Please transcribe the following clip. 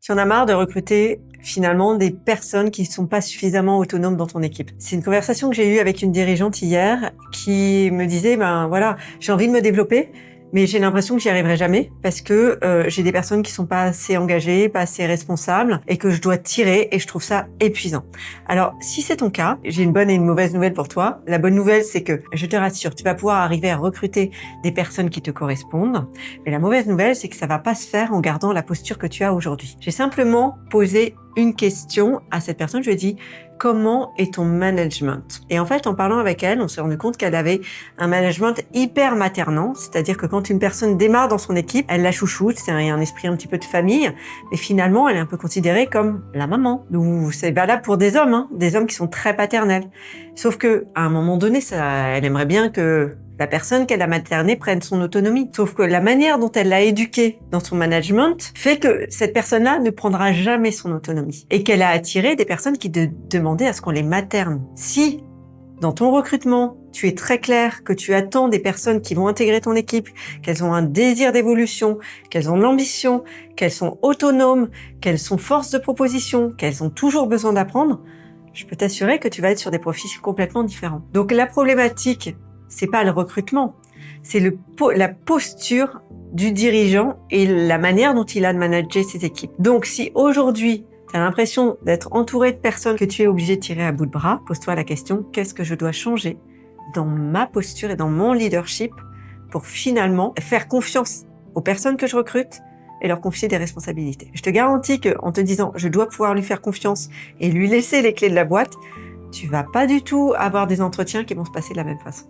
Tu en as marre de recruter finalement des personnes qui ne sont pas suffisamment autonomes dans ton équipe. C'est une conversation que j'ai eue avec une dirigeante hier qui me disait, voilà, j'ai envie de me développer, mais j'ai l'impression que j'y arriverai jamais parce que j'ai des personnes qui sont pas assez engagées, pas assez responsables et que je dois tirer et je trouve ça épuisant. Alors, si c'est ton cas, j'ai une bonne et une mauvaise nouvelle pour toi. La bonne nouvelle, c'est que, je te rassure, tu vas pouvoir arriver à recruter des personnes qui te correspondent. Mais la mauvaise nouvelle, c'est que ça va pas se faire en gardant la posture que tu as aujourd'hui. J'ai simplement posé une question à cette personne. Je lui ai dit, comment est ton management? Et en fait, en parlant avec elle, on s'est rendu compte qu'elle avait un management hyper maternant. C'est-à-dire que quand une personne démarre dans son équipe, elle la chouchoute, c'est un esprit un petit peu de famille. Mais finalement, elle est un peu considérée comme la maman. Donc, c'est valable pour des hommes, des hommes qui sont très paternels. Sauf que, à un moment donné, elle aimerait bien que la personne qu'elle a maternée prenne son autonomie. Sauf que la manière dont elle l'a éduquée dans son management fait que cette personne-là ne prendra jamais son autonomie. Et qu'elle a attiré des personnes qui demandaient à ce qu'on les materne. Si, dans ton recrutement, tu es très clair que tu attends des personnes qui vont intégrer ton équipe, qu'elles ont un désir d'évolution, qu'elles ont l'ambition, qu'elles sont autonomes, qu'elles sont force de proposition, qu'elles ont toujours besoin d'apprendre, je peux t'assurer que tu vas être sur des profils complètement différents. Donc la problématique, c'est pas le recrutement, c'est la posture du dirigeant et la manière dont il a de manager ses équipes. Donc si aujourd'hui, tu as l'impression d'être entouré de personnes que tu es obligé de tirer à bout de bras, pose-toi la question, qu'est-ce que je dois changer dans ma posture et dans mon leadership pour finalement faire confiance aux personnes que je recrute et leur confier des responsabilités. Je te garantis qu'en te disant je dois pouvoir lui faire confiance et lui laisser les clés de la boîte, tu vas pas du tout avoir des entretiens qui vont se passer de la même façon.